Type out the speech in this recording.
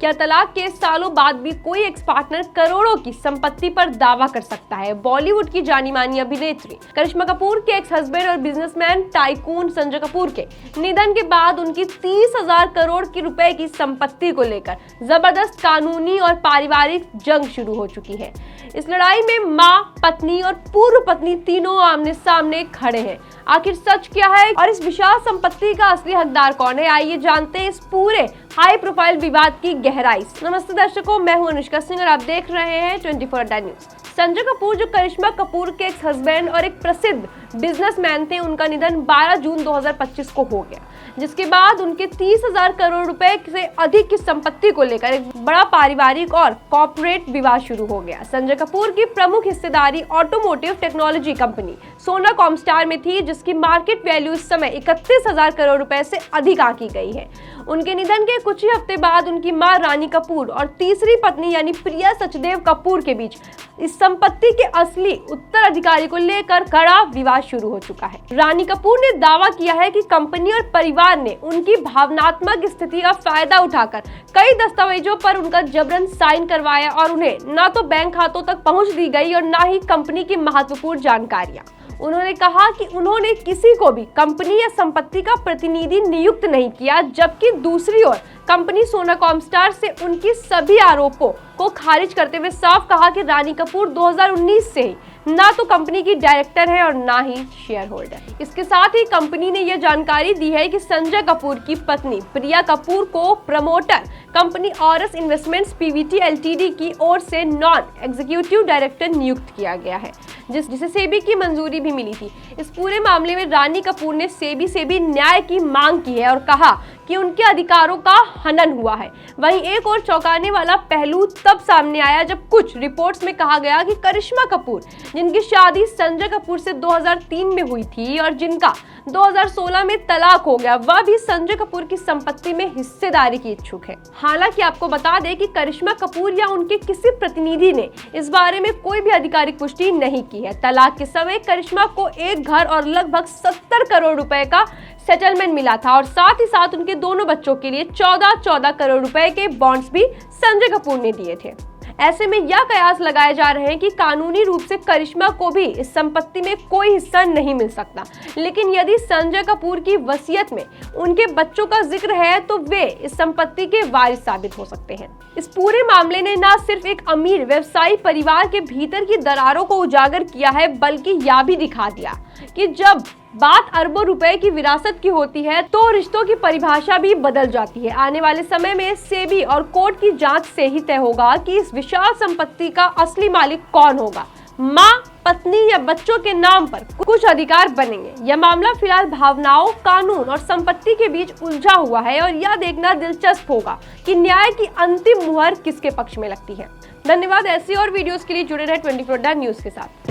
क्या तलाक के सालों बाद भी कोई एक्स पार्टनर करोड़ों की संपत्ति पर दावा कर सकता है? बॉलीवुड की जानी मानी अभिनेत्री करिश्मा कपूर के एक्स हस्बैंड और बिजनेसमैन टाइकून संजय कपूर के निधन के बाद उनकी 30,000 करोड़ की रुपए की संपत्ति को लेकर जबरदस्त कानूनी और पारिवारिक जंग शुरू हो चुकी है। इस लड़ाई में मां, पत्नी और पूर्व पत्नी तीनों आमने सामने खड़े हैं। आखिर सच क्या है और इस विशाल संपत्ति का असली हकदार कौन है? आइए जानते हैं इस पूरे हाई प्रोफाइल विवाद की गहराई। नमस्ते दर्शकों, मैं हूं अनुष्का सिंह और आप देख रहे हैं 24/7 न्यूज। संजय कपूर जो करिश्मा कपूर के एक्स हस्बैंड और एक प्रसिद्ध बिजनेसमैन थे, उनका निधन 12 जून 2025 को हो गया, जिसके बाद उनके 30,000 करोड़ रुपए से अधिक की संपत्ति को लेकर एक बड़ा पारिवारिक और कॉर्पोरेट विवाद शुरू हो गया। संजय कपूर की प्रमुख हिस्सेदारी ऑटोमोटिव टेक्नोलॉजी कंपनी सोना कॉमस्टार में थी, जिसकी मार्केट वैल्यू इस समय 31,000 करोड़ रुपए से अधिक आंकी गई है। उनके निधन के कुछ ही हफ्ते बाद उनकी मां रानी कपूर और तीसरी पत्नी यानी प्रिया सचदेव कपूर के बीच इस संपत्ति के असली उत्तराधिकारी को लेकर कड़ा विवाद शुरू हो चुका है। रानी कपूर ने दावा किया है कि कंपनी और परिवार ने उनकी भावनात्मक स्थिति का फायदा उठाकर कई दस्तावेजों पर उनका जबरन साइन करवाया और उन्हें न तो बैंक खातों तक पहुंच दी गई और न ही कंपनी की महत्वपूर्ण जानकारियां। उन्होंने कहा कि उन्होंने किसी को भी कंपनी या संपत्ति का प्रतिनिधि नियुक्त नहीं किया, जबकि दूसरी ओर कंपनी सोना कॉमस्टार से उनकी सभी आरोपों को खारिज करते हुए साफ कहा कि रानी कपूर 2019 से ही ना तो कंपनी की डायरेक्टर है और ना ही शेयर होल्डर। इसके साथ ही कंपनी ने यह जानकारी दी है कि संजय कपूर की पत्नी प्रिया कपूर को promoter company Aurus investments Pvt LTD की ओर से नॉन एग्जीक्यूटिव डायरेक्टर नियुक्त किया गया है, जिसे सेबी की मंजूरी भी मिली थी। इस पूरे मामले में रानी कपूर ने सेबी से भी न्याय की मांग की है और कहा कि उनके अधिकारों का हनन हुआ है। वहीं एक और चौंकाने वाला पहलू तब सामने आया जब कुछ रिपोर्ट्स में कहा गया कि करिश्मा कपूर, जिनकी शादी संजय कपूर से 2003 में हुई थी और जिनका 2016 में तलाक हो गया, वह भी संजय कपूर की संपत्ति में हिस्सेदारी की इच्छुक है। हालांकि आपको बता दें कि करिश्मा कपूर या उनके किसी प्रतिनिधि ने इस बारे में कोई भी आधिकारिक पुष्टि नहीं की है। तलाक के समय करिश्मा को एक घर और लगभग 70 करोड़ रुपए का सेटलमेंट मिला था और साथ ही साथ उनके दोनों बच्चों के लिए 14 करोड़ रुपए के बॉन्ड्स भी संजय कपूर ने दिए थे। ऐसे में यह कयास लगाए जा रहे हैं कि कानूनी रूप से करिश्मा को भी इस संपत्ति में कोई हिस्सा नहीं मिल सकता, लेकिन यदि संजय कपूर की वसीयत में उनके बच्चों का जिक्र है तो वे इस संपत्ति के वारिस साबित हो सकते हैं। इस पूरे मामले ने न सिर्फ एक अमीर व्यवसायी परिवार के भीतर की दरारों को उजागर किया है, बल्कि यह भी दिखा दिया कि जब बात अरबों रुपए की विरासत की होती है तो रिश्तों की परिभाषा भी बदल जाती है। आने वाले समय में सेबी और कोर्ट की जांच से ही तय होगा कि इस विशाल संपत्ति का असली मालिक कौन होगा। मां, पत्नी या बच्चों के नाम पर कुछ अधिकार बनेंगे। यह मामला फिलहाल भावनाओं, कानून और संपत्ति के बीच उलझा हुआ है और यह देखना दिलचस्प होगा कि न्याय की अंतिम मुहर किसके पक्ष में लगती है। धन्यवाद। ऐसी और वीडियोस के लिए जुड़े रहे 24/7 न्यूज के साथ।